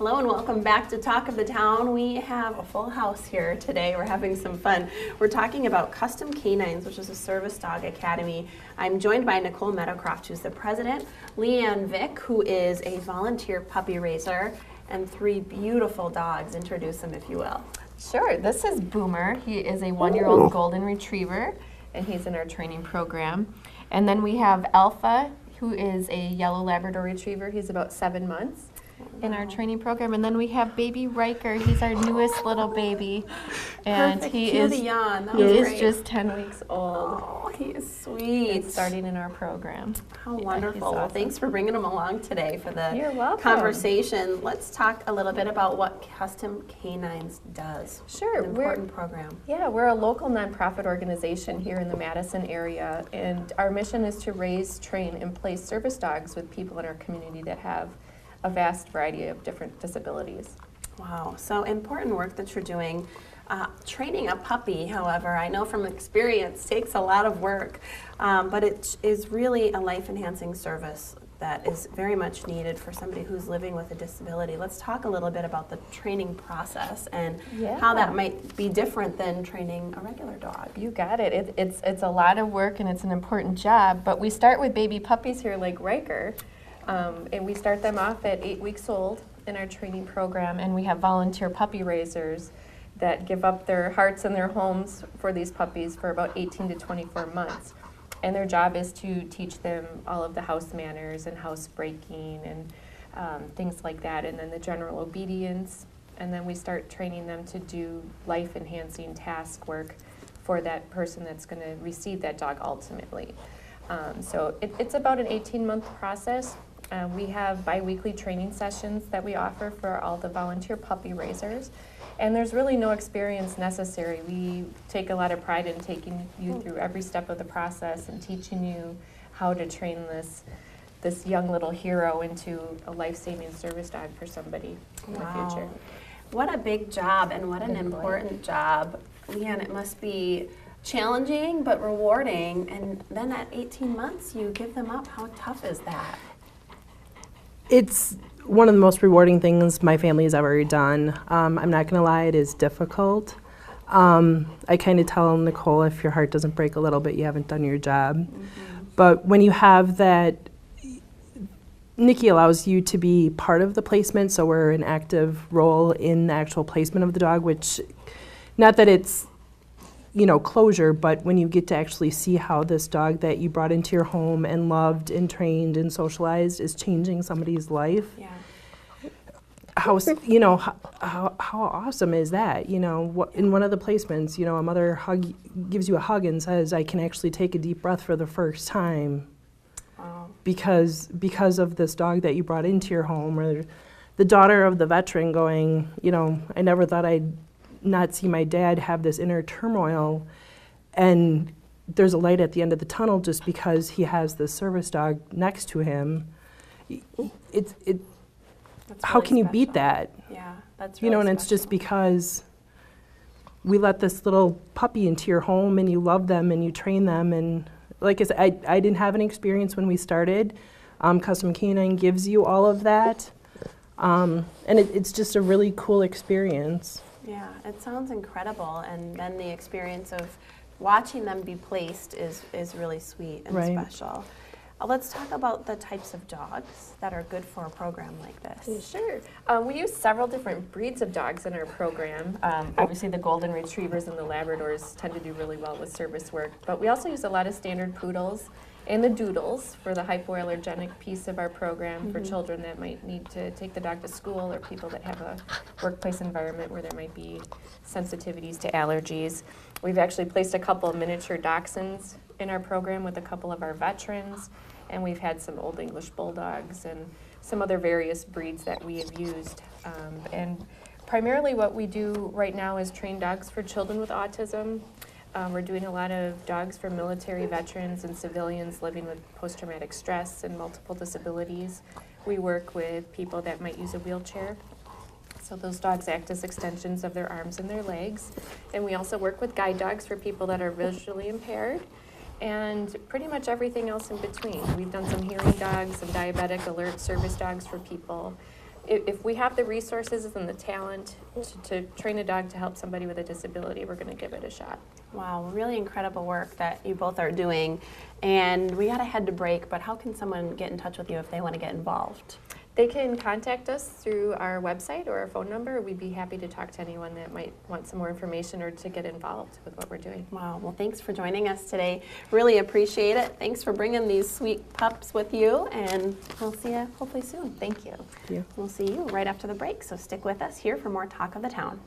Hello and welcome back to Talk of the Town. We have a full house here today. We're having some fun. We're talking about Custom Canines, which is a service dog academy. I'm joined by Nicole Meadowcroft, who's the president, Leanne Vick, who is a volunteer puppy raiser, and three beautiful dogs. Introduce them, if you will. Sure. This is Boomer. He is a 1-year-old golden retriever, and he's in our training program. And then we have Alpha, who is a yellow Labrador retriever. He's about 7 months in our training program. And then we have baby Riker. He's our newest little baby. And Perfect. he Cue is, the yawn. That he was is great. just 10 weeks old. Oh, he is sweet. And starting in our program. How Yeah, wonderful. he's Well, awesome. thanks for bringing him along today for the You're welcome. conversation. Let's talk a little bit about what Custom Canines does. Sure. An important program. Yeah, we're a local nonprofit organization here in the Madison area, and our mission is to raise, train, and place service dogs with people in our community that have a vast variety of different disabilities. Wow, so important work that you're doing. Training a puppy, however, I know from experience takes a lot of work, but it is really a life-enhancing service that is very much needed for somebody who's living with a disability. Let's talk a little bit about the training process and how that might be different than training a regular dog. You got it. It's a lot of work and it's an important job, but we start with baby puppies here like Riker, and we start them off at 8 weeks old in our training program, and we have volunteer puppy raisers that give up their hearts and their homes for these puppies for about 18 to 24 months. And their job is to teach them all of the house manners and housebreaking and things like that, and then the general obedience. And then we start training them to do life-enhancing task work for that person that's going to receive that dog ultimately. So it's about an 18-month process. We have bi-weekly training sessions that we offer for all the volunteer puppy raisers. And there's really no experience necessary. We take a lot of pride in taking you through every step of the process and teaching you how to train this young little hero into a life-saving service dog for somebody in the future. What a big job and what an important job. Leanne, it must be challenging but rewarding, and then at 18 months you give them up. How tough is that? It's one of the most rewarding things my family has ever done. I'm not going to lie, it is difficult. I kind of tell Nicole, if your heart doesn't break a little bit, you haven't done your job. Mm-hmm. But when you have that, Nikki allows you to be part of the placement, so we're an active role in the actual placement of the dog, which, not that it's, closure, but when you get to actually see how this dog that you brought into your home and loved and trained and socialized is changing somebody's life. Yeah. How awesome is that? In one of the placements, a mother gives you a hug and says, I can actually take a deep breath for the first time. Wow. Because of this dog that you brought into your home, or the daughter of the veteran going, I never thought I'd not see my dad have this inner turmoil, and there's a light at the end of the tunnel just because he has this service dog next to him. How Really can you special. beat that? Yeah, that's really And it's just special. because we let this little puppy into your home and you love them and you train them. And like I said, I didn't have any experience when we started. Custom Canine gives you all of that. And it's just a really cool experience. Yeah, it sounds incredible, and then the experience of watching them be placed is really sweet and Right. special. Let's talk about the types of dogs that are good for a program like this. Sure. We use several different breeds of dogs in our program. Obviously, the golden retrievers and the Labradors tend to do really well with service work, but we also use a lot of standard poodles and the doodles for the hypoallergenic piece of our program for children that might need to take the dog to school, or people that have a workplace environment where there might be sensitivities to allergies. We've actually placed a couple of miniature dachshunds in our program with a couple of our veterans, and we've had some Old English bulldogs and some other various breeds that we have used. And primarily what we do right now is train dogs for children with autism. We're doing a lot of dogs for military veterans and civilians living with post-traumatic stress and multiple disabilities. We work with people that might use a wheelchair. So those dogs act as extensions of their arms and their legs. And we also work with guide dogs for people that are visually impaired, and pretty much everything else in between. We've done some hearing dogs, some diabetic alert service dogs for people if we have the resources and the talent to train a dog to help somebody with a disability, we're going to give it a shot. Wow, really incredible work that you both are doing. And we got to head to break, but how can someone get in touch with you if they want to get involved? They can contact us through our website or our phone number. We'd be happy to talk to anyone that might want some more information or to get involved with what we're doing. Wow, well, thanks for joining us today. Really appreciate it. Thanks for bringing these sweet pups with you, and we'll see you hopefully soon. Thank you. Thank you. We'll see you right after the break, so stick with us here for more Talk of the Town.